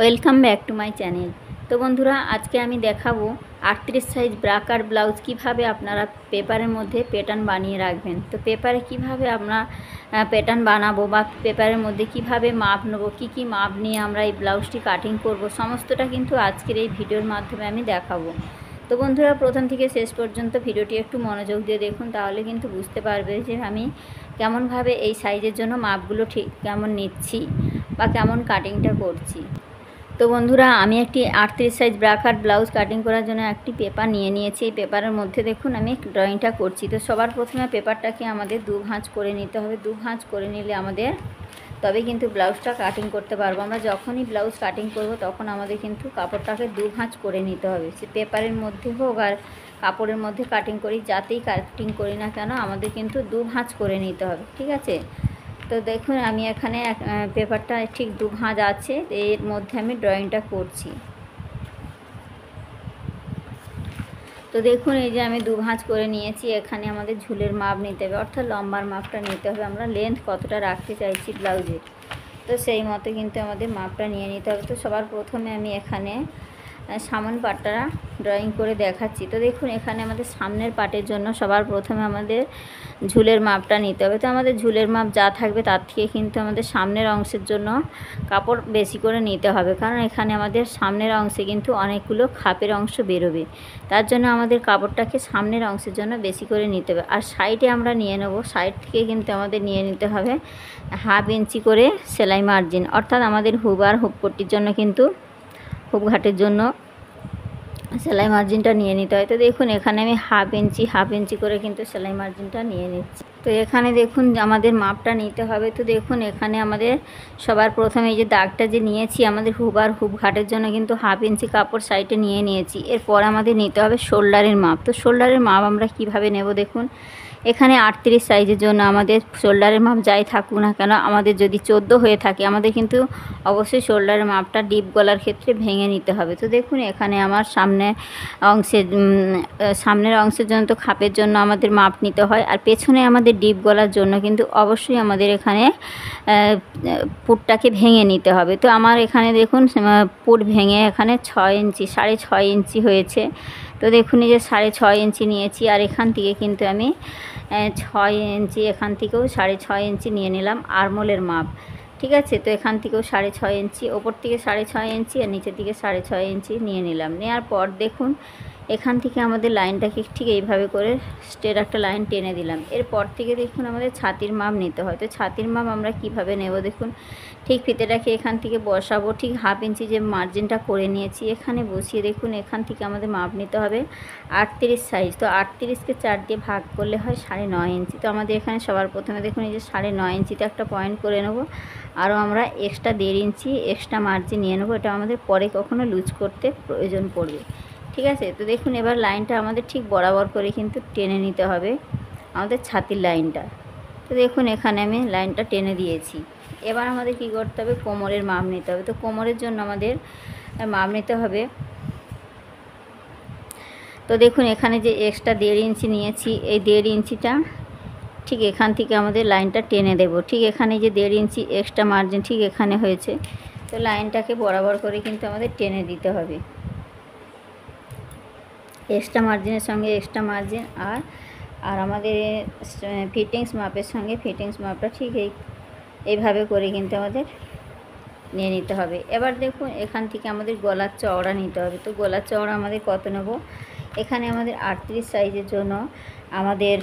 Welcome back to my channel. তো বন্ধুরা, আজকে আমি দেখাবো 38 সাইজ ব্রাকার ব্লাউজ কিভাবে আপনারা পেপারের মধ্যে প্যাটার্ন বানিয়ে রাখবেন। তো পেপারে কিভাবে আমরা প্যাটার্ন বানাবো বা পেপারের মধ্যে কিভাবে মাপ নেবো, কী মাপ নিয়ে আমরা এই ব্লাউজটি কাটিং করব, সমস্তটা কিন্তু আজকের এই ভিডিওর মাধ্যমে আমি দেখাবো। তো বন্ধুরা, প্রথম থেকে শেষ পর্যন্ত ভিডিওটি একটু মনোযোগ দিয়ে দেখুন, তাহলে কিন্তু বুঝতে পারবে যে আমি কেমনভাবে এই সাইজের জন্য মাপগুলো ঠিক কেমন নিচ্ছি বা কেমন কাটিংটা করছি। তো বন্ধুরা, আমি একটি 38 সাইজ ব্রাকার ব্লাউজ কাটিং করার জন্য একটি পেপার নিয়ে নিয়েছি। এই পেপারের মধ্যে দেখুন আমি ড্রয়িংটা করছি। তো সবার প্রথমে পেপারটাকে আমাদের দু ভাঁজ করে নিতে হবে। দু ভাঁজ করে নিলে আমাদের তবে কিন্তু ব্লাউজটা কাটিং করতে পারবো। আমরা যখনই ব্লাউজ কাটিং করব তখন আমাদের কিন্তু কাপড়টাকে দু ভাঁজ করে নিতে হবে। সে পেপারের মধ্যে হোক আর কাপড়ের মধ্যে কাটিং করি, যাতেই কাটিং করি না কেন আমাদের কিন্তু দু ভাঁজ করে নিতে হবে, ঠিক আছে। তো দেখুন আমি এখানে পেপারটা ঠিক দু ভাঁজ আছে, এর মধ্যে আমি ড্রয়িংটা করছি। তো দেখুন এই যে আমি দু ভাঁজ করে নিয়েছি। এখানে আমাদের ঝুলের মাপ নিতে হবে, অর্থাৎ লম্বার মাপটা নিতে হবে। আমরা লেন্থ কতটা রাখতে চাইছি ব্লাউজের, তো সেই মতো কিন্তু আমাদের মাপটা নিয়ে নিতে হবে। তো সবার প্রথমে আমি এখানে সামন পাটটা ড্রয়িং করে দেখাচ্ছি। তো দেখুন এখানে আমাদের সামনের পাটের জন্য সবার প্রথমে আমাদের ঝুলের মাপটা নিতে হবে। তো আমাদের ঝুলের মাপ যা থাকবে তার থেকে কিন্তু আমাদের সামনের অংশের জন্য কাপড় বেশি করে নিতে হবে, কারণ এখানে আমাদের সামনের অংশে কিন্তু অনেকগুলো খাপের অংশ বেরোবে। তার জন্য আমাদের কাপড়টাকে সামনের অংশের জন্য বেশি করে নিতে হবে। আর সাইডে আমরা নিয়ে নেব, সাইড থেকে কিন্তু আমাদের নিয়ে নিতে হবে হাফ ইঞ্চি করে সেলাই মার্জিন, অর্থাৎ আমাদের হুব আর হুব পট্টির জন্য কিন্তু হুব ঘাটের জন্য সেলাই মার্জিনটা নিয়ে নিতে হয়। তো দেখুন এখানে আমি হাফ ইঞ্চি করে কিন্তু সেলাই মার্জিনটা নিয়ে নিচ্ছি। তো এখানে দেখুন আমাদের মাপটা নিতে হবে। তো দেখুন এখানে আমাদের সবার প্রথমে এই যে দাগটা যে নিয়েছি আমাদের হুব আর হুব ঘাটের জন্য কিন্তু হাফ ইঞ্চি কাপড় সাইডে নিয়ে নিয়েছি। এরপর আমাদের নিতে হবে শোল্ডারের মাপ। তো শোল্ডারের মাপ আমরা কিভাবে নেব দেখুন, এখানে 38 সাইজের জন্য আমাদের শোল্ডারের মাপ যাই থাকুক না কেন, আমাদের যদি 14 হয়ে থাকে আমাদের কিন্তু অবশ্যই শোল্ডারের মাপটা ডিপ গলার ক্ষেত্রে ভেঙে নিতে হবে। তো দেখুন এখানে আমার সামনের অংশের জন্য তো খাপের জন্য আমাদের মাপ নিতে হয়, আর পেছনে আমাদের ডিপ গলার জন্য কিন্তু অবশ্যই আমাদের এখানে পুটটাকে ভেঙে নিতে হবে। তো আমার এখানে দেখুন পুট ভেঙে এখানে 6 ইঞ্চি 6.5 ইঞ্চি হয়েছে। তো দেখুন এই যে 6.5 ইঞ্চি নিয়েছি, আর এখান থেকে কিন্তু আমি 6 ইঞ্চি, এখান থেকেও 6.5 ইঞ্চি নিয়ে নিলাম আরমোলের মাপ, ঠিক আছে। তো এখান থেকেও 6.5 ইঞ্চি, ওপর থেকে 6.5 ইঞ্চি আর নিচের দিকে 6.5 ইঞ্চি নিয়ে নিলাম। নেওয়ার পর দেখুন এখান থেকে আমাদের লাইনটাকে ঠিক এইভাবে করে স্ট্রেট একটা লাইন টেনে দিলাম। এরপর থেকে দেখুন আমাদের ছাতির মাপ নিতে হয়। তো ছাতির মাপ আমরা কিভাবে নেব দেখুন, ঠিক ফিতেটাকে এখান থেকে বসাবো, ঠিক হাফ ইঞ্চি যে মার্জিনটা করে নিয়েছি এখানে বসিয়ে দেখুন এখান থেকে আমাদের মাপ নিতে হবে 38 সাইজ। তো 38কে 4 দিয়ে ভাগ করলে হয় 9.5 ইঞ্চি। তো আমাদের এখানে সবার প্রথমে দেখুন এই যে 9.5 ইঞ্চিতে একটা পয়েন্ট করে নেব, আরও আমরা এক্সট্রা 1.5 ইঞ্চি এক্সট্রা মার্জিন নিয়ে নেবো। এটা আমাদের পরে কখনো লুজ করতে প্রয়োজন পড়বে, ঠিক আছে। তো দেখুন এবার লাইনটা আমাদের ঠিক বরাবর করে কিন্তু টেনে নিতে হবে আমাদের ছাতির লাইনটা। তো দেখুন এখানে আমি লাইনটা টেনে দিয়েছি। এবার আমাদের কি করতে হবে, কোমরের মাপ নিতে হবে। তো কোমরের জন্য আমাদের মাপ নিতে হবে। তো দেখুন এখানে যে এক্সট্রা 1.5 ইঞ্চি নিয়েছি, এই 1.5 ইঞ্চিটা ঠিক এখান থেকে আমাদের লাইনটা টেনে দেব। ঠিক এখানে যে 1.5 ইঞ্চি এক্সট্রা মার্জিন ঠিক এখানে হয়েছে, তো লাইনটাকে বরাবর করে কিন্তু আমাদের টেনে দিতে হবে। এক্সট্রা মার্জিনের সঙ্গে এক্সট্রা মার্জিন আর আমাদের ফিটিংস মাপের সঙ্গে ফিটিংস মাপটা ঠিক এইভাবে করে কিন্তু আমাদের নিয়ে নিতে হবে। এবার দেখুন এখান থেকে আমাদের গলার চওড়া নিতে হবে। তো গলার চওড়া আমাদের কত নেব, এখানে আমাদের 38 সাইজের জন্য আমাদের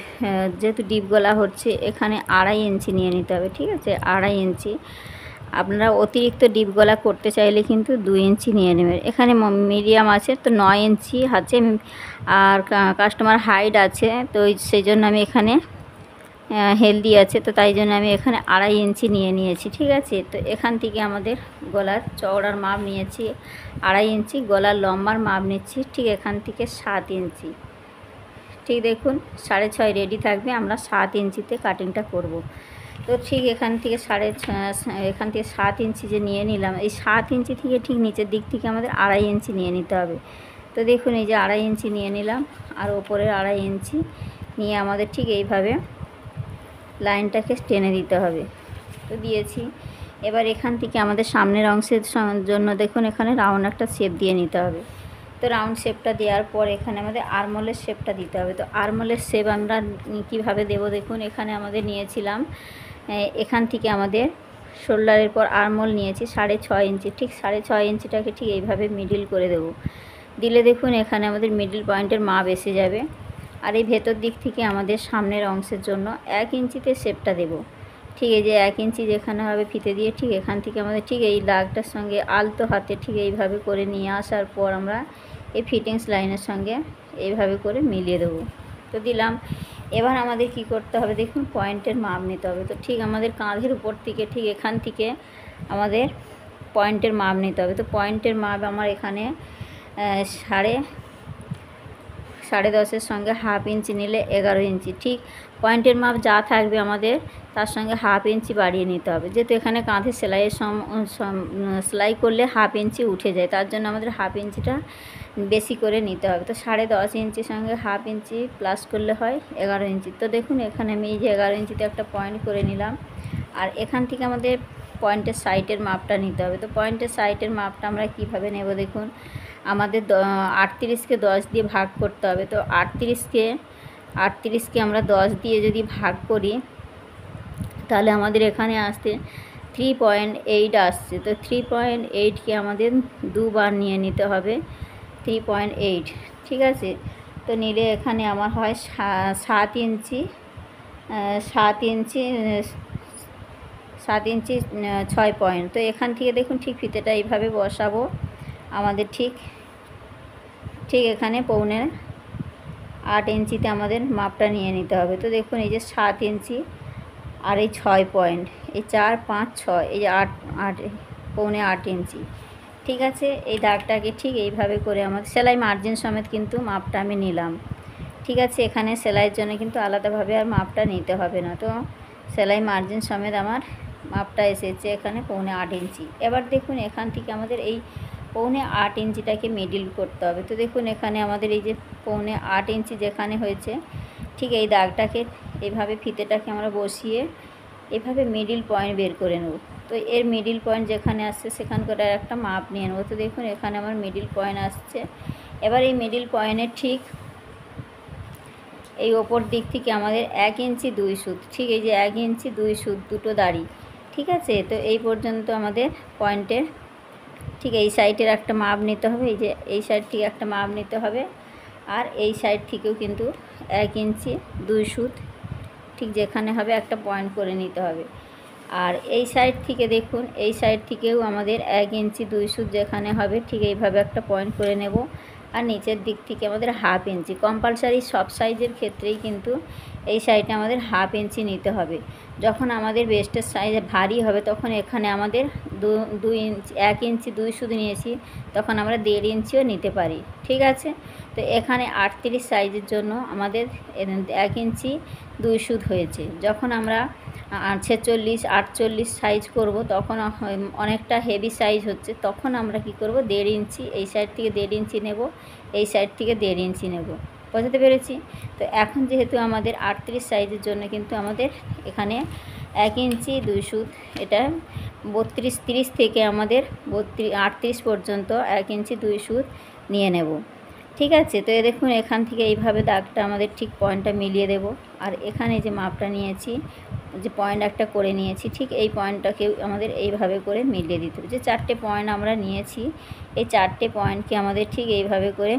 যেহেতু ডিপ গলা হচ্ছে এখানে 2.5 ইঞ্চি নিয়ে নিতে হবে, ঠিক আছে। 2.5 ইঞ্চি। আপনারা অতিরিক্ত ডিপ গলা করতে চাইলে কিন্তু 2 ইঞ্চি নিয়ে নেবেন। এখানে মিডিয়াম আছে তো 9 ইঞ্চি আছে, আর কাস্টমার হাইট আছে, তো সেই জন্য আমি এখানে হেলদি আছে, তো তাই জন্য আমি এখানে 2.5 ইঞ্চি নিয়ে নিয়েছি, ঠিক আছে। তো এখান থেকে আমাদের গলার চওড়ার মাপ নিয়েছি 2.5 ইঞ্চি, গলার লম্বার মাপ নিচ্ছি ঠিক এখান থেকে 7 ইঞ্চি। ঠিক দেখুন 6.5 রেডি থাকবে, আমরা 7 ইঞ্চিতে কাটিংটা করব। তো ঠিক এখান থেকে 7 ইঞ্চি যে নিয়ে নিলাম, এই 7 ইঞ্চি থেকে ঠিক নিচের দিক থেকে আমাদের 2.5 ইঞ্চি নিয়ে নিতে হবে। তো দেখুন এই যে 2.5 ইঞ্চি নিয়ে নিলাম, আর ওপরের 2.5 ইঞ্চি নিয়ে আমাদের ঠিক এইভাবে লাইনটাকে টেনে দিতে হবে। তো দিয়েছি। এবার এখান থেকে আমাদের সামনের অংশের জন্য দেখুন এখানে রাউন্ড একটা শেপ দিয়ে নিতে হবে। তো রাউন্ড শেপটা দেওয়ার পর এখানে আমাদের আর্মহোলের শেপটা দিতে হবে। তো আর্মহোলের শেপ আমরা কীভাবে দেবো দেখুন, এখানে আমাদের নিয়েছিলাম এখান থেকে আমাদের শোল্ডারের পর আর্মহোল নিয়েছি 6.5 ইঞ্চি, ঠিক 6.5 ইঞ্চিটাকে ঠিক এইভাবে মিডিল করে দেব। দিলে দেখুন এখানে আমাদের মিডিল পয়েন্টের মাপ এসে যাবে। আর এই ভেতর দিক থেকে আমাদের সামনের অংশের জন্য 1 ইঞ্চিতে শেপটা দেব। ঠিক এই যে 1 ইঞ্চি যেখানে হবে ফিতে দিয়ে ঠিক এখান থেকে আমাদের ঠিক এই দাগটার সঙ্গে আলতো হাতে ঠিক এইভাবে করে নিয়ে আসার পর আমরা এই ফিটিংস লাইনের সঙ্গে এইভাবে করে মিলিয়ে দেবো। তো দিলাম। এবার আমাদের কি করতে হবে দেখুন, পয়েন্টের মাপ নিতে হবে। তো ঠিক আমাদের কাঁধের উপর থেকে ঠিক এখান থেকে আমাদের পয়েন্টের মাপ নিতে হবে। তো পয়েন্টের মাপ আমার এখানে 10.5 সঙ্গে 1/2 ইঞ্চি নিলে 11 ইঞ্চি। ঠিক পয়েন্টের মাপ যা থাকবে আমাদের তার সঙ্গে 1/2 ইঞ্চি বাড়িয়ে নিতে হবে, যেহেতু এখানে কাঁধে সেলাইয়ের সেলাই করলে 1/2 ইঞ্চি উঠে যায়, তার জন্য আমাদের 1/2 ইঞ্চিটা বেশি করে নিতে হবে। তো 10.5 ইঞ্চির সঙ্গে 1/2 ইঞ্চি প্লাস করলে হয় 11 ইঞ্চি। তো দেখুন এখানে আমি এই যে 11 ইঞ্চিতে একটা পয়েন্ট করে নিলাম। আর এখান থেকে আমাদের পয়েন্টের সাইডের মাপটা নিতে হবে। তো পয়েন্টের সাইডের মাপটা আমরা কিভাবে নেব দেখুন, আমাদের 38কে 10 দিয়ে ভাগ করতে হবে। তো 38কে আমরা 10 দিয়ে যদি ভাগ করি তাহলে আমাদের এখানে আসতে 3.8 আসছে। তো 3.8কে আমাদের দুবার নিয়ে নিতে হবে, 3.8। ঠিক আছে, তো নিলে এখানে আমার হয় 7 ইঞ্চি 6 পয়েন্ট। তো এখান থেকে দেখুন ঠিক ফিতেটা এইভাবে বসাবো আমাদের ঠিক এখানে 7.25 ইঞ্চিতে আমাদের মাপটা নিয়ে নিতে হবে। তো দেখুন এই যে 7 ইঞ্চি আর এই 6 পয়েন্ট, এই 4, 5, 6, এই যে 8.25 ইঞ্চি। ঠিক আছে, এই দাগটাকে ঠিক এইভাবে করে আমাদের সেলাই মার্জিন সমেত কিন্তু মাপটা আমি নিলাম। ঠিক আছে, এখানে সেলাইয়ের জন্য কিন্তু আলাদাভাবে আর মাপটা নিতে হবে না। তো সেলাই মার্জিন সমেত আমার মাপটা এসেছে এখানে 7.25 ইঞ্চি। এবার দেখুন এখান থেকে আমাদের এই 7.25 ইঞ্চিটাকে মিডিল করতে হবে। তো দেখুন এখানে আমাদের এই যে 7.25 ইঞ্চি যেখানে হয়েছে ঠিক এই দাগটাকে এইভাবে ফিতেটাকে আমরা বসিয়ে এভাবে মিডিল পয়েন্ট বের করে নেব। তো এর মিডিল পয়েন্ট যেখানে আসছে সেখানকার একটা মাপ নিয়ে নেব। তো দেখুন এখানে আমার মিডিল পয়েন্ট আসছে। এবার এই মিডিল পয়েন্টের ঠিক এই ওপর দিক থেকে আমাদের 1 ইঞ্চি 2 সুত, ঠিক এই যে 1 ইঞ্চি 2 সুত দুটো দাড়ি। ঠিক আছে, তো এই পর্যন্ত আমাদের পয়েন্টের ঠিক এই সাইডের একটা মাপ নিতে হবে, এই যে এই সাইড থেকে একটা মাপ নিতে হবে। আর এই সাইড থেকেও কিন্তু 1 ইঞ্চি 2 সুত ঠিক যেখানে হবে একটা পয়েন্ট করে নিতে হবে। আর এই সাইড থেকে দেখুন এই সাইড থেকেও আমাদের 1 ইঞ্চি 2 সুত যেখানে হবে ঠিক এইভাবে একটা পয়েন্ট করে নেব। আর নিচের দিক থেকে আমাদের 1/2 ইঞ্চি, কম্পালসারি সব সাইজের ক্ষেত্রেই কিন্তু এই সাইডে আমাদের 1/2 ইঞ্চি নিতে হবে। যখন আমাদের বেস্টের সাইজ ভারী হবে তখন এখানে আমাদের 2 ইঞ্চি 1 ইঞ্চি 2 সুত নিয়েছি, তখন আমরা 1.5 ইঞ্চিও নিতে পারি। ঠিক আছে, তো এখানে 38 সাইজের জন্য আমাদের 1 ইঞ্চি 2 সুত হয়েছে। যখন আমরা 46, 48 সাইজ করব তখন অনেকটা হেভি সাইজ হচ্ছে, তখন আমরা কি করব 1.5 ইঞ্চি এই সাইড থেকে 1.5 ইঞ্চি নেব, এই সাইড থেকে 1.5 ইঞ্চি নেব। বোঝাতে পেরেছি? তো এখন যেহেতু আমাদের 38 সাইজের জন্য কিন্তু আমাদের এখানে 1 ইঞ্চি 2 সুত, এটা 32, 30 থেকে আমাদের 38 পর্যন্ত 1 ইঞ্চি 2 সুত নিয়ে নেব। ঠিক আছে, তো দেখুন এখান থেকে এইভাবে দাগটা আমাদের ঠিক পয়েন্টটা মিলিয়ে দেব। আর এখানে যে মাপটা নিয়েছি, যে পয়েন্ট একটা করে নিয়েছি, ঠিক এই পয়েন্টটাকে আমাদের এইভাবে করে মিলিয়ে দিতে হবে। যে 4টে পয়েন্ট আমরা নিয়েছি এই 4টে পয়েন্টকে আমাদের ঠিক এইভাবে করে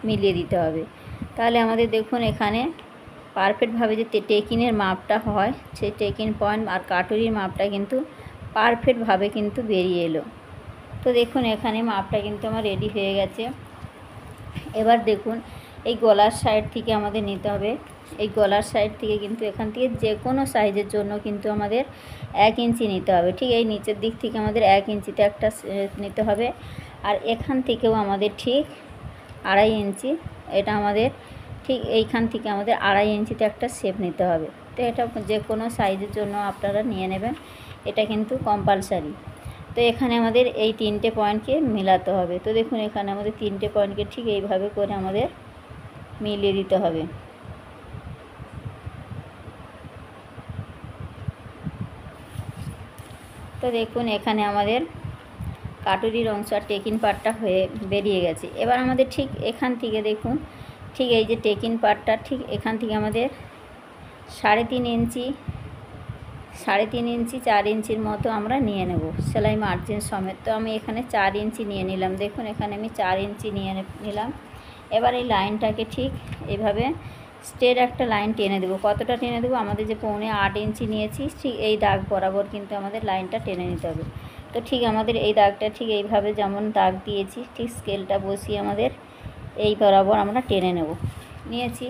মিলিয়ে দিতে হবে। তাহলে আমাদের দেখুন এখানে পারফেক্টভাবে যে টেকিনের মাপটা হয় সেই টেকিন পয়েন্ট আর কাটুরির মাপটা কিন্তু পারফেক্টভাবে কিন্তু বেরিয়ে এলো। তো দেখুন এখানে মাপটা কিন্তু আমার রেডি হয়ে গেছে। এবার দেখুন এই গলার সাইড থেকে আমাদের নিতে হবে, এই গলার সাইড থেকে কিন্তু এখান থেকে যে কোনো সাইজের জন্য কিন্তু আমাদের 1 ইঞ্চি নিতে হবে। ঠিক এই নিচের দিক থেকে আমাদের 1 ইঞ্চিতে একটা নিতে হবে। আর এখান থেকেও আমাদের ঠিক 2.5 ইঞ্চি, এটা আমাদের ঠিক এইখান থেকে আমাদের 2.5 ইঞ্চিতে একটা শেপ নিতে হবে। তো এটা যে কোনো সাইজের জন্য আপনারা নিয়ে নেবেন, এটা কিন্তু কম্পালসারি। তো এখানে আমাদের এই 3টে পয়েন্টকে মেলাতে হবে। তো দেখুন এখানে আমাদের 3টে পয়েন্টকে ঠিক এইভাবে করে আমাদের মিলিয়ে দিতে হবে। তো তো দেখুন এখানে আমাদের কাটুরির অংশ আর টেকিন পার্টটা হয়ে বেরিয়ে গেছে। এবার আমাদের ঠিক এখান থেকে দেখুন, ঠিক এই যে টেকিন পার্টটা ঠিক এখান থেকে আমাদের 3.5 ইঞ্চি 4 ইঞ্চির মতো আমরা নিয়ে নেব সেলাই মার্জিন সমেত। তো আমি এখানে 4 ইঞ্চি নিয়ে নিলাম। দেখুন এখানে আমি 4 ইঞ্চি নিয়ে নিলাম। এবার এই লাইনটাকে ঠিক এইভাবে স্ট্রেট একটা লাইন টেনে দেবো। কতটা টেনে দেবো? আমাদের যে 8.25 ইঞ্চি নিয়েছি ঠিক এই দাগ বরাবর কিন্তু আমাদের লাইনটা টেনে নিতে হবে। তো ঠিক আমাদের এই দাগটা ঠিক এইভাবে যেমন দাগ দিয়েছি ঠিক স্কেলটা বসিয়ে আমাদের এই বরাবর আমরা টেনে নিয়েছি।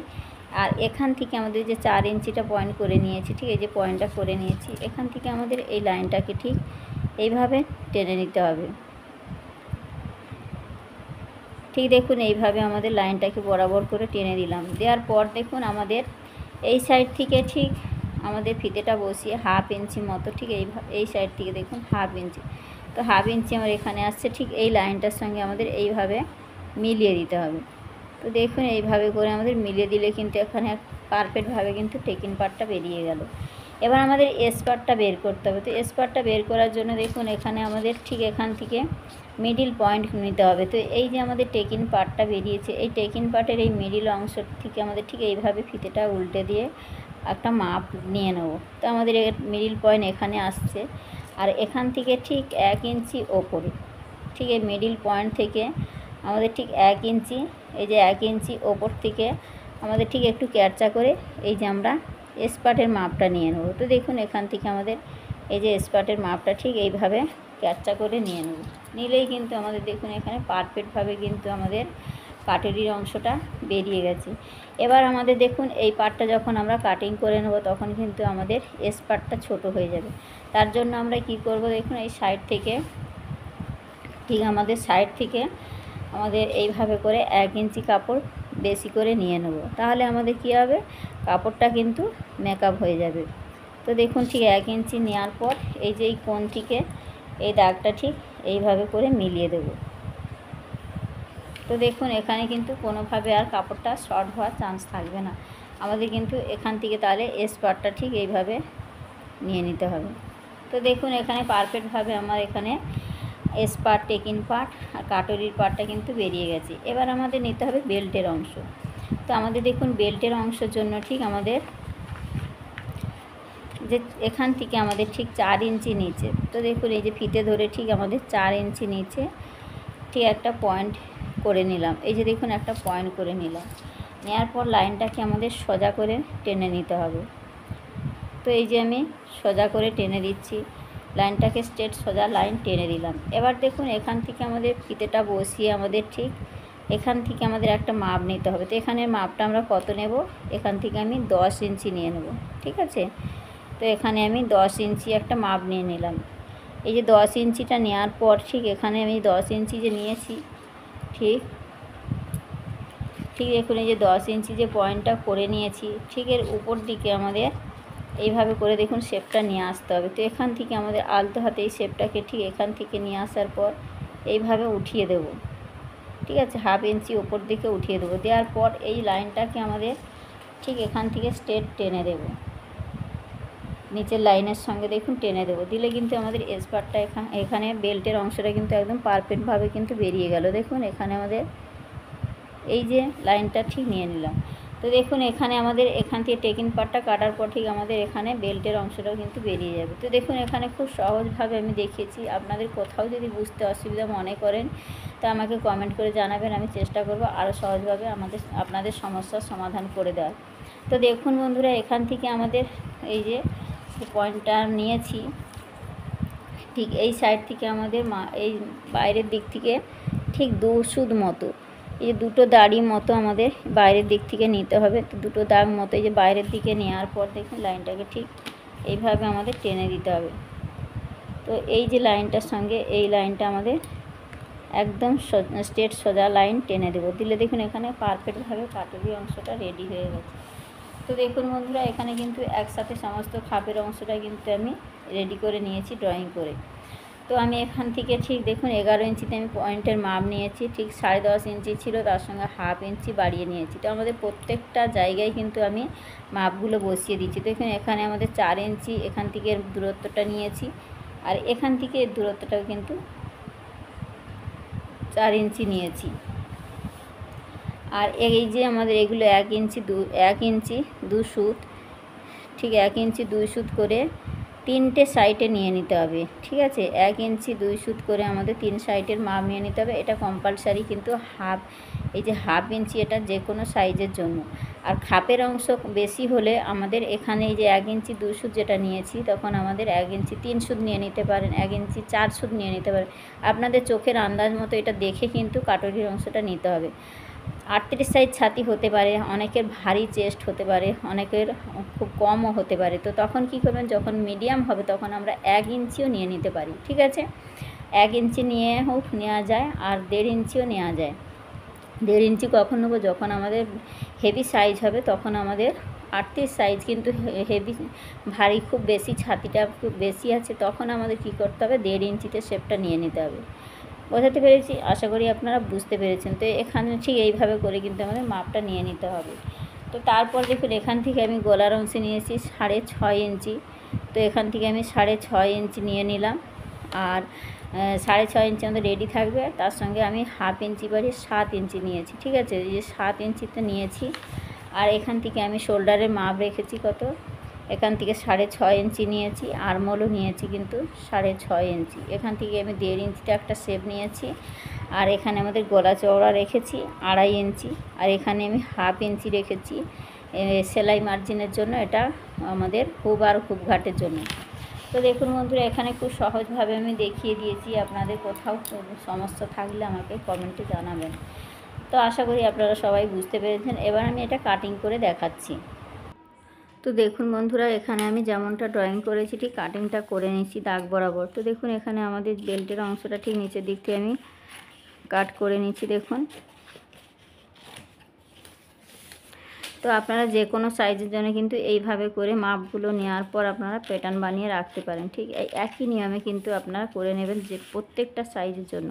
আর এখান থেকে আমাদের যে 4 ইঞ্চিটা পয়েন্ট করে নিয়েছি, ঠিক এই যে পয়েন্টটা করে নিয়েছি, এখান থেকে আমাদের এই লাইনটাকে ঠিক এইভাবে টেনে নিতে হবে। ঠিক দেখুন এইভাবে আমাদের লাইনটাকে বরাবর করে টেনে দিলাম। দেওয়ার পর দেখুন আমাদের এই সাইড থেকে ঠিক আমাদের ফিতেটা বসিয়ে 1/2 ইঞ্চি মতো ঠিক এই সাইড থেকে দেখুন 1/2 ইঞ্চি, তো 1/2 ইঞ্চি আমার এখানে আসছে। ঠিক এই লাইনটার সঙ্গে আমাদের এইভাবে মিলিয়ে দিতে হবে। তো দেখুন এইভাবে করে আমাদের মিলিয়ে দিলে কিন্তু এখানে পারফেক্টভাবে কিন্তু টেকিন পার্টটা বেরিয়ে গেল। এবার আমাদের এস পার্টটা বের করতে হবে। তো এস পার্টটা বের করার জন্য দেখুন এখানে আমাদের ঠিক এখান থেকে মিডিল পয়েন্ট নিতে হবে। তো এই যে আমাদের টেকিন পার্টটা বেরিয়েছে, এই টেকিন পার্টের এই মিডিল অংশ থেকে আমাদের ঠিক এইভাবে ফিতেটা উল্টে দিয়ে একটা মাপ নিয়ে নেব। তো আমাদের মিডিল পয়েন্ট এখানে আসছে, আর এখান থেকে ঠিক 1 ইঞ্চি ওপরে ঠিক এই মিডিল পয়েন্ট থেকে আমাদের ঠিক 1 ইঞ্চি, এই যে 1 ইঞ্চি ওপর থেকে আমাদের ঠিক একটু ক্যারচা করে এই যে আমরা স্পার্টের মাপটা নিয়ে নেব। তো দেখুন এখান থেকে আমাদের এই যে স্পার্টের মাপটা ঠিক এইভাবে ক্যারচা করে নিয়ে নেব। নিলেই কিন্তু আমাদের দেখুন এখানে পারফেক্টভাবে কিন্তু আমাদের কাটুরির অংশটা বেরিয়ে গেছে। এবার আমাদের দেখুন এই পার্টটা যখন আমরা কাটিং করে নেব তখন কিন্তু আমাদের স্পার্টটা ছোট হয়ে যাবে। তার জন্য আমরা কি করব, দেখুন এই সাইড থেকে ঠিক আমাদের সাইড থেকে আমাদের এইভাবে করে 1 ইঞ্চি কাপড় বেশি করে নিয়ে নেব। তাহলে আমাদের কি হবে, কাপড়টা কিন্তু মেকআপ হয়ে যাবে। তো দেখুন ঠিক 1 ইঞ্চি নেওয়ার পর এই যে এই কোণ থেকে এই দাগটা ঠিক এইভাবে করে মিলিয়ে দেব। তো দেখুন এখানে কিন্তু কোনোভাবে আর কাপড়টা শর্ট হওয়ার চান্স থাকবে না। আমাদের কিন্তু এখান থেকে তাহলে এস পার্টটা ঠিক এইভাবে নিয়ে নিতে হবে। তো দেখুন এখানে পারফেক্টভাবে আমার এখানে এস পার্ট, টেকিন পার্ট আর কাটুরির পার্টটা কিন্তু বেরিয়ে গেছে। এবার আমাদের নিতে হবে বেল্টের অংশ। তো আমাদের দেখুন বেল্টের অংশের জন্য ঠিক আমাদের যে এখান থেকে আমাদের ঠিক 4 ইঞ্চি নিচে, তো দেখুন এই যে ফিতে ধরে ঠিক আমাদের 4 ইঞ্চি নিচে ঠিক একটা পয়েন্ট করে নিলাম। এই যে দেখুন একটা পয়েন্ট করে নিলাম। নেওয়ার পর লাইনটাকে আমাদের সোজা করে টেনে নিতে হবে। তো এই যে আমি সোজা করে টেনে দিচ্ছি, লাইনটাকে স্ট্রেট সোজা লাইন টেনে দিলাম। এবার দেখুন এখান থেকে আমাদের ফিতেটা বসিয়ে আমাদের ঠিক এখান থেকে আমাদের একটা মাপ নিতে হবে। তো এখানে মাপটা আমরা কত নেব, এখান থেকে আমি 10 ইঞ্চি নিয়ে নেব, ঠিক আছে। তো এখানে আমি 10 ইঞ্চি একটা মাপ নিয়ে নিলাম। এই যে 10 ইঞ্চিটা নেওয়ার পর ঠিক এখানে আমি 10 ইঞ্চি যে নিয়েছি ঠিক দেখুন এই যে 10 ইঞ্চি যে পয়েন্টটা করে নিয়েছি ঠিক এর উপর দিকে আমাদের এইভাবে করে দেখুন শেপটা নিয়ে আসতে হবে। তো এখান থেকে আমাদের আলতো হাতে এই শেপটাকে ঠিক এখান থেকে নিয়ে আসার পর এইভাবে উঠিয়ে দেব, ঠিক আছে, 1/2 ইঞ্চি উপর দিকে উঠিয়ে দেবো। দেওয়ার পর এই লাইনটাকে আমাদের ঠিক এখান থেকে স্ট্রেট টেনে দেব, নিচের লাইনের সঙ্গে দেখুন টেনে দেবো। দিলে কিন্তু আমাদের স্পার্টটা এখানে বেল্টের অংশটা কিন্তু একদম পারফেক্টভাবে কিন্তু বেরিয়ে গেল। দেখুন এখানে আমাদের এই যে লাইনটা ঠিক নিয়ে নিলাম। তো দেখুন এখানে আমাদের এখান থেকে টেকিন পার্টটা কাটার পর ঠিক আমাদের এখানে বেল্টের অংশটাও কিন্তু বেরিয়ে যাবে। তো দেখুন এখানে খুব সহজভাবে আমি দেখিয়েছি। আপনাদের কোথাও যদি বুঝতে অসুবিধা মনে করেন তা আমাকে কমেন্ট করে জানাবেন, আমি চেষ্টা করব আরও সহজভাবে আপনাদের সমস্যার সমাধান করে দেওয়ার। তো দেখুন বন্ধুরা এখান থেকে আমাদের এই যে পয়েন্টটা নিয়েছি ঠিক এই সাইড থেকে আমাদের এই বাইরের দিক থেকে ঠিক 2 সুদ মতো এই যে 2টো দাড়ি মতো আমাদের বাইরের দিক থেকে নিতে হবে। তো 2টো দাগ মতো এই যে বাইরের দিকে নেওয়ার পর দেখুন লাইনটাকে ঠিক এইভাবে আমাদের টেনে দিতে হবে। তো এই যে লাইনটার সঙ্গে এই লাইনটা আমাদের একদম স্ট্রেট সোজা লাইন টেনে দেবো। দিলে দেখুন এখানে পারফেক্টভাবে কাটুরি অংশটা রেডি হয়ে গেছে। তো দেখুন বন্ধুরা এখানে কিন্তু একসাথে সমস্ত খাপের অংশটা কিন্তু আমি রেডি করে নিয়েছি ড্রয়িং করে। তো আমি এখান থেকে ঠিক দেখুন 11 ইঞ্চিতে আমি পয়েন্টের মাপ নিয়েছি, ঠিক 10.5 ইঞ্চি ছিল, তার সঙ্গে 1/2 ইঞ্চি বাড়িয়ে নিয়েছি। তো আমাদের প্রত্যেকটা জায়গায় কিন্তু আমি মাপগুলো বসিয়ে দিচ্ছি। দেখুন এখানে আমাদের 4 ইঞ্চি এখান থেকে দূরত্বটা নিয়েছি, আর এখান থেকে দূরত্বটাও কিন্তু 4 ইঞ্চি নিয়েছি। আর এই যে আমাদের এগুলো 1 ইঞ্চি 1 ইঞ্চি 2 সুত, ঠিক 1 ইঞ্চি 2 সুত করে 3টে সাইডে নিয়ে নিতে হবে। ঠিক আছে, 1 ইঞ্চি 2 সুত করে আমাদের 3 সাইডের মাপ নিয়ে নিতে হবে। এটা কম্পালসারি কিন্তু এই যে হাফ ইঞ্চি, এটা যে কোনো সাইজের জন্য। আর খাপের অংশ বেশি হলে আমাদের এখানে এই যে 1 ইঞ্চি 2 সুত যেটা নিয়েছি, তখন আমাদের 1 ইঞ্চি 3 সুত নিয়ে নিতে পারেন, 1 ইঞ্চি 4 সুত নিয়ে নিতে পারেন। আপনাদের চোখের আন্দাজ মতো এটা দেখে কিন্তু কাটরির অংশটা নিতে হবে। 38 সাইজ ছাতি হতে পারে, অনেকের ভারী চেস্ট হতে পারে, অনেকের খুব কমও হতে পারে। তো তখন কি করবেন, যখন মিডিয়াম হবে তখন আমরা 1 ইঞ্চিও নিয়ে নিতে পারি। ঠিক আছে, 1 ইঞ্চি নিয়ে হোক নেওয়া যায়, আর 1.5 ইঞ্চিও নেওয়া যায়। 1.5 ইঞ্চি কখন নেবো, যখন আমাদের হেভি সাইজ হবে, তখন আমাদের 38 সাইজ কিন্তু হেভি ভারী, খুব বেশি ছাতিটা খুব বেশি আছে, তখন আমাদের কি করতে হবে, 1.5 ইঞ্চিতে শেপটা নিয়ে নিতে হবে। বোঝাতে পেরেছি? আশা করি আপনারা বুঝতে পেরেছেন। তো এখানে ঠিক এইভাবে করে কিন্তু আমাদের মাপটা নিয়ে নিতে হবে। তো তারপর দেখুন, এখান থেকে আমি গলার অংশে নিয়েছি 6.5 ইঞ্চি। তো এখান থেকে আমি 6.5 ইঞ্চি নিয়ে নিলাম, আর 6.5 ইঞ্চি আমাদের রেডি থাকবে। তার সঙ্গে আমি হাফ ইঞ্চি বাড়ি 7 ইঞ্চি নিয়েছি। ঠিক আছে, এই যে 7 ইঞ্চিতে নিয়েছি। আর এখান থেকে আমি শোল্ডারের মাপ রেখেছি কত, এখান থেকে 6.5 ইঞ্চি নিয়েছি, আর্মহোলও নিয়েছি কিন্তু 6.5 ইঞ্চি। এখান থেকে আমি 1.5 ইঞ্চিটা একটা শেপ নিয়েছি। আর এখানে আমাদের গলা চওড়া রেখেছি 2.5 ইঞ্চি, আর এখানে আমি হাফ ইঞ্চি রেখেছি সেলাই মার্জিনের জন্য, এটা আমাদের হুব আর হুব ঘাটের জন্য। তো দেখুন বন্ধুরা, এখানে খুব সহজভাবে আমি দেখিয়ে দিয়েছি। আপনাদের কোথাও সমস্যা থাকলে আমাকে কমেন্টে জানাবেন। তো আশা করি আপনারা সবাই বুঝতে পেরেছেন। এবার আমি এটা কাটিং করে দেখাচ্ছি। তো দেখুন বন্ধুরা, এখানে আমি যেমনটা ড্রয়িং করেছি ঠিক কাটিংটা করে নিচ্ছি দাগ বরাবর। তো দেখুন, এখানে আমাদের বেল্টের অংশটা ঠিক নিচের দিক থেকে আমি কাট করে নিচ্ছি। দেখুন, তো আপনারা যে কোনো সাইজের জন্য কিন্তু এইভাবে করে মাপগুলো নেওয়ার পর আপনারা প্যাটার্ন বানিয়ে রাখতে পারেন। ঠিক একই নিয়মে কিন্তু আপনারা করে নেবেন যে প্রত্যেকটা সাইজের জন্য।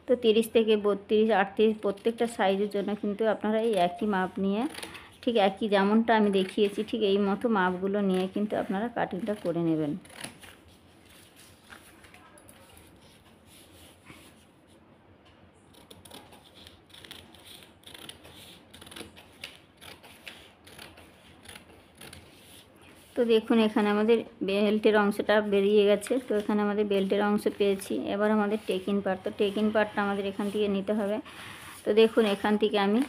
তো 30 থেকে 32, 38 প্রত্যেকটা সাইজের জন্য কিন্তু আপনারা এই একই মাপ নিয়ে, ঠিক একই যেমনটা আমি দেখিয়েছি ঠিক এই মতো মাপগুলো নিয়ে কিন্তু আপনারা কাটিংটা করে নেবেন। তো দেখুন, এখানে আমাদের বেল্টের অংশটা বেরিয়ে গেছে। তো এখানে আমাদের বেল্টের অংশ পেয়েছি। এবার আমাদের টেকিং পার্ট, তো টেকিং পার্টটা আমাদের এখান থেকে নিতে হবে। তো দেখুন, এখান থেকে আমি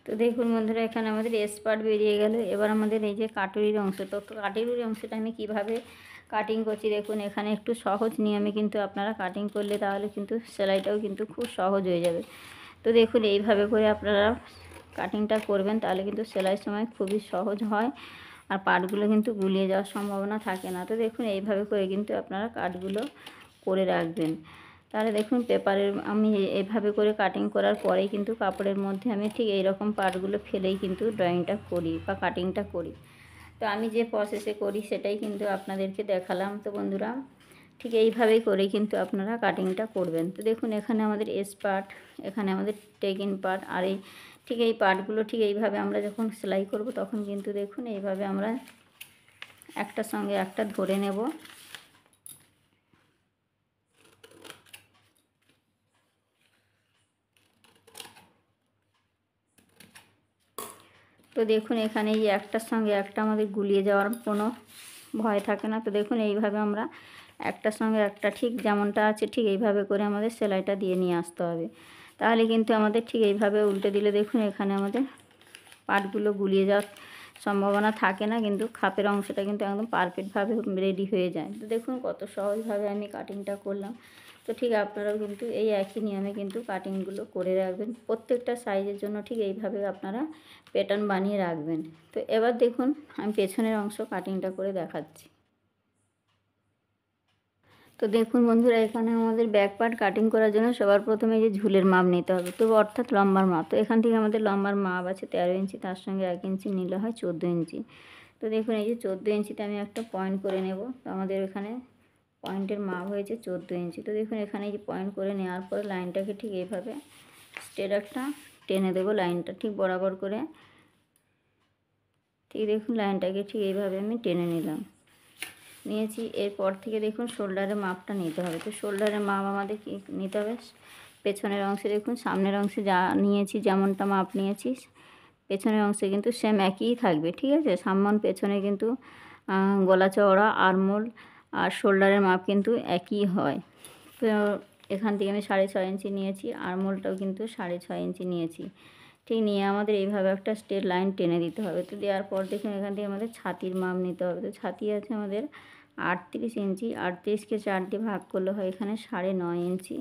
তো দেখুন বন্ধুরা, এখানে আমাদের এস পার্ট বেরিয়ে গেল। এবার আমাদের এই যে কাটুরির অংশ, তো কাটুরির অংশটা আমি কিভাবে কাটিং করছি দেখুন। এখানে একটু সহজ নিয়মে কিন্তু আপনারা কাটিং করলে তাহলে কিন্তু সেলাইটাও কিন্তু খুব সহজ হয়ে যাবে। তো দেখুন, এইভাবে করে আপনারা কাটিংটা করবেন, তাহলে কিন্তু সেলাইয়ের সময় খুবই সহজ হয়, আর পাটগুলো কিন্তু গুলিয়ে যাওয়ার সম্ভাবনা থাকে না। তো দেখুন, এইভাবে করে কিন্তু আপনারা কাটগুলো করে রাখবেন। তাহলে দেখুন, পেপারের আমি এভাবে করে কাটিং করার পরেই কিন্তু কাপড়ের মধ্যে আমি ঠিক এই রকম পার্টগুলো ফেলেই কিন্তু ড্রয়িংটা করি বা কাটিংটা করি। তো আমি যে প্রসেসে করি সেটাই কিন্তু আপনাদেরকে দেখালাম। তো বন্ধুরা, ঠিক এইভাবেই করে কিন্তু আপনারা কাটিংটা করবেন। তো দেখুন, এখানে আমাদের এস পার্ট, এখানে আমাদের টেকিং পার্ট, আর এই ঠিক এই পার্টগুলো ঠিক এইভাবে আমরা যখন সেলাই করব তখন কিন্তু দেখুন এইভাবে আমরা একটার সঙ্গে একটা ধরে নেব। তো দেখুন, এখানে এই একটার সঙ্গে একটা আমাদের গুলিয়ে যাওয়ার কোনো ভয় থাকে না। তো দেখুন, এইভাবে আমরা একটার সঙ্গে একটা ঠিক যেমনটা আছে ঠিক এইভাবে করে আমাদের সেলাইটা দিয়ে নিয়ে আসতে হবে। তাহলে কিন্তু আমাদের ঠিক এইভাবে উল্টে দিলে দেখুন এখানে আমাদের পাটগুলো গুলিয়ে যাওয়ার সম্ভাবনা থাকে না, কিন্তু খাপের অংশটা কিন্তু একদম পারফেক্টভাবে রেডি হয়ে যায়। তো দেখুন কত সহজভাবে আমি কাটিংটা করলাম। তো ঠিক আপনারাও কিন্তু এই একই নিয়মে কিন্তু কাটিংগুলো করে রাখবেন। প্রত্যেকটা সাইজের জন্য ঠিক এইভাবে আপনারা প্যাটার্ন বানিয়ে রাখবেন। তো এবার দেখুন আমি পেছনের অংশ কাটিংটা করে দেখাচ্ছি। তো দেখুন বন্ধুরা, এখানে আমাদের ব্যাক পার্ট কাটিং করার জন্য সবার প্রথমে যে ঝুলের মাপ নিতে হবে, তো অর্থাৎ লম্বার মাপ। তো এখান থেকে আমাদের লম্বার মাপ আছে 13 ইঞ্চি, তার সঙ্গে 1 ইঞ্চি নিলে হয় 14 ইঞ্চি। তো দেখুন এই যে 14 ইঞ্চিতে আমি একটা পয়েন্ট করে নেব। তো আমাদের এখানে পয়েন্টের মাপ হয়েছে 14 ইঞ্চি। তো দেখুন এখানে যে পয়েন্ট করে নেওয়ার পরে লাইনটাকে ঠিক এইভাবে স্ট্রেট একটা টেনে দেবো, লাইনটা ঠিক বরাবর করে। ঠিক দেখুন লাইনটাকে ঠিক এইভাবে আমি টেনে নিয়েছি। এরপর থেকে দেখুন শোল্ডারের মাপটা নিতে হবে। তো শোল্ডারের মাপ আমাদের কি নিতে হবে, পেছনের অংশে দেখুন সামনের অংশে যা নিয়েছি যেমনটা মাপ নিয়েছি পেছনের অংশে কিন্তু সেম একই থাকবে, ঠিক আছে। সামন পেছনে কিন্তু গলা চওড়া, আরমোল আর শোল্ডারের মাপ কিন্তু একই হয়। তো এখান থেকে আমি 6.5 ইঞ্চি নিয়েছি, আরমোলটাও কিন্তু 6.5 ইঞ্চি নিয়েছি। ঠিক নিয়ে আমাদের এইভাবে একটা স্ট্রেট লাইন টেনে দিতে হবে। তো দেওয়ার পর দেখুন এখান থেকে আমাদের ছাতির মাপ নিতে হবে। তো ছাতি আছে আমাদের 38 ইঞ্চি, 38কে 4 দিয়ে ভাগ করলে হয় এখানে 9.5 ইঞ্চি।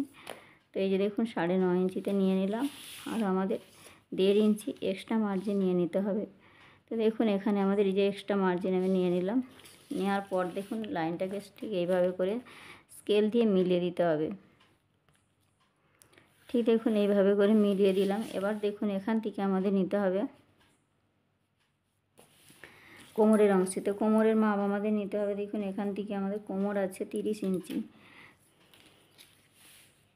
তো এই যে দেখুন 9.5 ইঞ্চিতে নিয়ে নিলাম, আর আমাদের 1.5 ইঞ্চি এক্সট্রা মার্জিন নিয়ে নিতে হবে। তো দেখুন এখানে আমাদের এই যে এক্সট্রা মার্জিন আমি নিয়ে নিলাম। নেওয়ার পর দেখুন লাইনটাকে ঠিক এইভাবে করে স্কেল দিয়ে মিলিয়ে দিতে হবে। ঠিক দেখুন এইভাবে করে মিলিয়ে দিলাম। এবার দেখুন এখান থেকে আমাদের নিতে হবে কোমরের অংশে। তো কোমরের মাপ আমাদের নিতে হবে, দেখুন এখান থেকে আমাদের কোমর আছে 30 ইঞ্চি।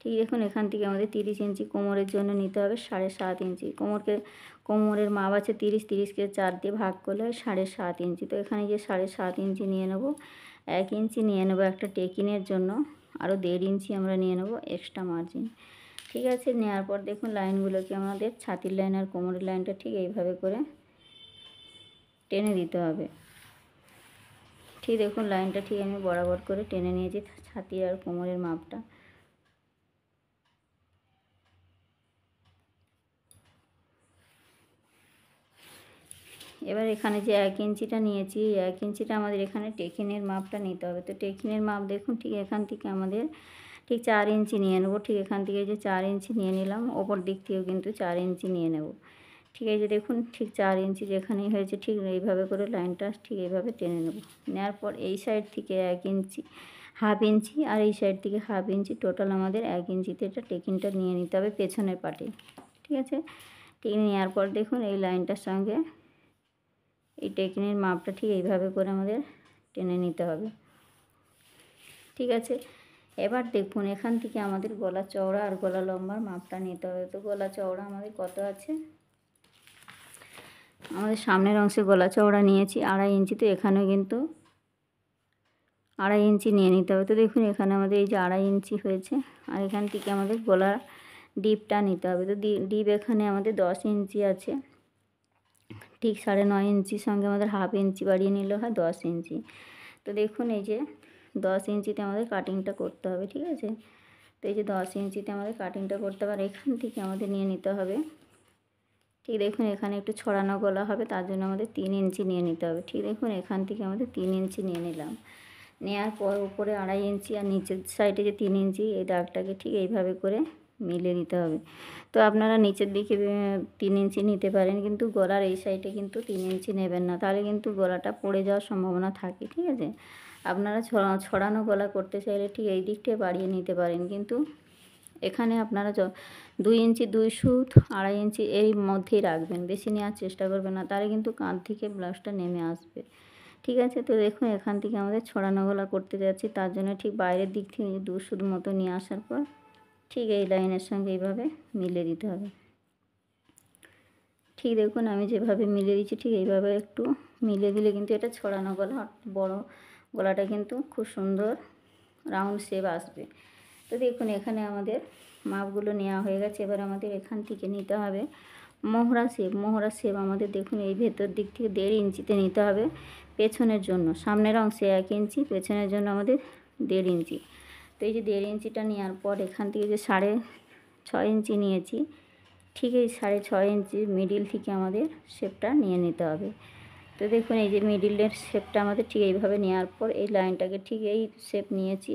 ঠিক দেখুন এখান থেকে আমাদের 30 ইঞ্চি কোমরের জন্য নিতে হবে 7.5 ইঞ্চি। কোমরের মাপ আছে 30কে 4 দিয়ে ভাগ করলে হয় 7.5 ইঞ্চি। তো এখানে যে 7.5 ইঞ্চি নিয়ে নেব, 1 ইঞ্চি নিয়ে নেব একটা টেকিনের জন্য, আরও 1.5 ইঞ্চি আমরা নিয়ে নেব এক্সট্রা মার্জিন। ঠিক আছে, নেওয়ার পর দেখুন লাইনগুলোকে আমাদের ছাতির লাইন আর কোমরের লাইনটা ঠিক এইভাবে করে টেনে দিতে হবে। ঠিক দেখুন লাইনটা ঠিক আমি বরাবর করে টেনে নিয়েছি ছাতি আর কোমরের মাপটা। এবার এখানে যে 1 ইঞ্চিটা নিয়েছি, 1 ইঞ্চিটা আমাদের এখানে টেকিনের মাপটা নিতে হবে। তো টেকিনের মাপ দেখুন ঠিক এখান থেকে আমাদের ঠিক 4 ইঞ্চি নিয়ে নেব। ঠিক এখান থেকে যে 4 ইঞ্চি নিয়ে নিলাম, ওপর দিক থেকেও কিন্তু 4 ইঞ্চি নিয়ে নেব। ঠিক আছে, দেখুন ঠিক 4 ইঞ্চি যেখানেই হয়েছে ঠিক এইভাবে করে লাইনটা ঠিক এইভাবে টেনে নেব। নেওয়ার পর এই সাইড থেকে 1 ইঞ্চি, হাফ ইঞ্চি, আর এই সাইড থেকে হাফ ইঞ্চি, টোটাল আমাদের 1 ইঞ্চিতে এটা টেকিনটা নিয়ে নিতে হবে পেছনের পাটে। ঠিক আছে, টেকিন নেওয়ার পর দেখুন এই লাইনটার সঙ্গে এই টেকিনের মাপটা ঠিক এইভাবে করে আমাদের টেনে নিতে হবে। ঠিক আছে, এবার দেখুন এখান থেকে আমাদের গলা চওড়া আর গলা লম্বার মাপটা নিতে হবে। তো গলা চওড়া আমাদের কত আছে, আমাদের সামনের অংশে গলা চওড়া নিয়েছি 2.5 ইঞ্চি। তো এখানেও কিন্তু 2.5 ইঞ্চি নিয়ে নিতে হবে। তো দেখুন এখানে আমাদের এই যে 2.5 ইঞ্চি হয়েছে, আর এখান থেকে আমাদের গলার ডিপটা নিতে হবে। তো ডিপ এখানে আমাদের 10 ইঞ্চি আছে। ঠিক 9.5 ইঞ্চির সঙ্গে আমাদের হাফ ইঞ্চি বাড়িয়ে নিলে হয় 10 ইঞ্চি। তো দেখুন এই যে 10 ইঞ্চিতে আমাদের কাটিংটা করতে হবে। ঠিক আছে, তো এই যে 10 ইঞ্চিতে আমাদের কাটিংটা করতে হবে। এখান থেকে আমাদের নিয়ে নিতে হবে, ঠিক দেখুন এখানে একটু ছড়ানো গলা হবে, তার জন্য আমাদের 3 ইঞ্চি নিয়ে নিতে হবে। ঠিক দেখুন এখান থেকে আমাদের 3 ইঞ্চি নিয়ে নিলাম। নেওয়ার পর উপরে 2.5 ইঞ্চি আর নিচের সাইডে যে 3 ইঞ্চি, এই দাগটাকে ঠিক এইভাবে করে মিলিয়ে দিতে হবে। তো আপনারা নিচের দিকে 3 ইঞ্চি নিতে পারেন, কিন্তু গলার এই সাইডে কিন্তু 3 ইঞ্চি নেবেন না, তাহলে কিন্তু গলাটা পড়ে যাওয়ার সম্ভাবনা থাকে। ঠিক আছে, আপনারা ছড়ানো গলা করতে চাইলে ঠিক এই দিকটায় বাড়িয়ে নিতে পারেন, কিন্তু এখানে আপনারা 2 ইঞ্চি 2 সুত 2.5 ইঞ্চি এর মধ্যেই রাখবেন, বেশি নেওয়ার চেষ্টা করবেন না, তাহলে কিন্তু কাঁধ থেকে ব্লাউজটা নেমে আসবে। ঠিক আছে, তো দেখুন এখান থেকে আমাদের ছড়ানো গলা করতে যাচ্ছি, তার জন্য ঠিক বাইরের দিক থেকে 2 সুত মতো নিয়ে আসার পর ঠিক এই লাইনের সঙ্গে এইভাবে মিলিয়ে দিতে হবে। ঠিক দেখুন আমি যেভাবে মিলিয়ে দিচ্ছি ঠিক এইভাবে একটু মিলিয়ে দিলে কিন্তু এটা ছড়ানো গলা, বড় গলাটা কিন্তু খুব সুন্দর রাউন্ড শেপ আসবে। তো দেখুন এখানে আমাদের মাপগুলো নেওয়া হয়ে গেছে। এবার আমাদের এখান থেকে নিতে হবে মোহরা শেপ। মোহরা শেপ আমাদের দেখুন এই ভেতর দিক থেকে 1.5 ইঞ্চিতে নিতে হবে পেছনের জন্য। সামনের অংশে 1 ইঞ্চি, পেছনের জন্য আমাদের 1.5 ইঞ্চি। তো এই যে 1.5 ইঞ্চিটা নেওয়ার পর এখান থেকে যে 6.5 ইঞ্চি নিয়েছি, ঠিক এই 6.5 ইঞ্চির মিডিল থেকে আমাদের শেপটা নিয়ে নিতে হবে। তো দেখুন এই যে মিডিলের শেপটা আমাদের ঠিক এইভাবে নেওয়ার পর এই লাইনটাকে ঠিক এই শেপ নিয়েছি,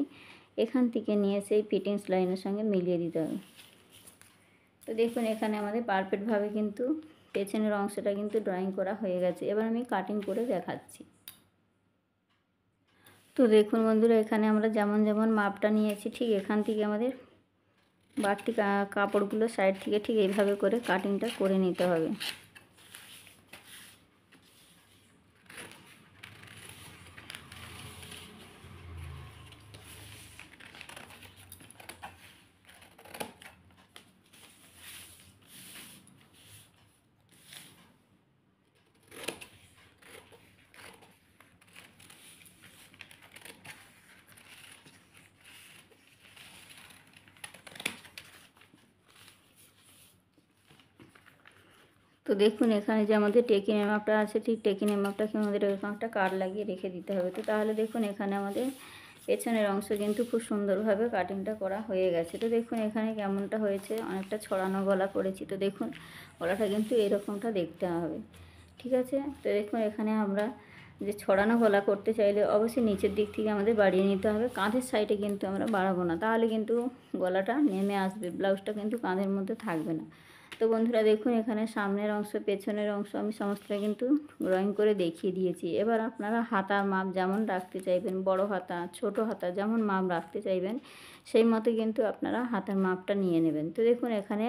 এখান থেকে নিয়ে সেই ফিটিংস লাইনের সঙ্গে মিলিয়ে দিতে হবে। তো দেখুন এখানে আমাদের পারফেক্টভাবে কিন্তু পেছনের অংশটা কিন্তু ড্রয়িং করা হয়ে গেছে। এবার আমি কাটিং করে দেখাচ্ছি। তো দেখুন বন্ধুরা, এখানে আমরা যেমন যেমন মাপটা নিয়েছি ঠিক এখান থেকে আমাদের বাড়তি কাপড়গুলো সাইড থেকে ঠিক এইভাবে করে কাটিংটা করে নিতে হবে। তো দেখুন এখানে যে আমাদের টেকিনের মাপটা আছে ঠিক টেকিনের মাপটাকে আমাদের এরকম একটা কাট লাগিয়ে রেখে দিতে হবে। তো তাহলে দেখুন এখানে আমাদের পেছনের অংশ কিন্তু খুব সুন্দরভাবে কাটিংটা করা হয়ে গেছে। তো দেখুন এখানে কেমনটা হয়েছে, অনেকটা ছড়ানো গলা করেছি। তো দেখুন গলাটা কিন্তু এরকমটা দেখতে হবে, ঠিক আছে। তো দেখুন এখানে আমরা যে ছড়ানো গলা করতে চাইলে অবশ্যই নিচের দিক থেকে আমাদের বাড়িয়ে নিতে হবে, কাঁধের সাইডে কিন্তু আমরা বাড়াবো না, তাহলে কিন্তু গলাটা নেমে আসবে, ব্লাউজটা কিন্তু কাঁধের মধ্যে থাকবে না। তো বন্ধুরা দেখুন এখানে সামনের অংশ পেছনের অংশ আমি সমস্তটা কিন্তু ড্রয়িং করে দেখিয়ে দিয়েছি। এবার আপনারা হাতার মাপ যেমন রাখতে চাইবেন, বড় হাতা ছোট হাতা যেমন মাপ রাখতে চাইবেন সেই মতো কিন্তু আপনারা হাতার মাপটা নিয়ে নেবেন। তো দেখুন এখানে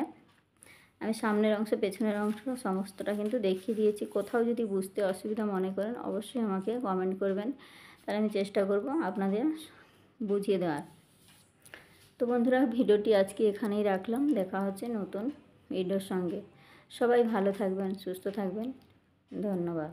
আমি সামনের অংশ পেছনের অংশ সমস্তটা কিন্তু দেখিয়ে দিয়েছি। কোথাও যদি বুঝতে অসুবিধা মনে করেন অবশ্যই আমাকে কমেন্ট করবেন, তাহলে আমি চেষ্টা করব আপনাদের বুঝিয়ে দেওয়ার। তো বন্ধুরা ভিডিওটি আজকে এখানেই রাখলাম, দেখা হচ্ছে নতুন ভিডিওর সঙ্গে। সবাই ভালো থাকবেন, সুস্থ থাকবেন, ধন্যবাদ।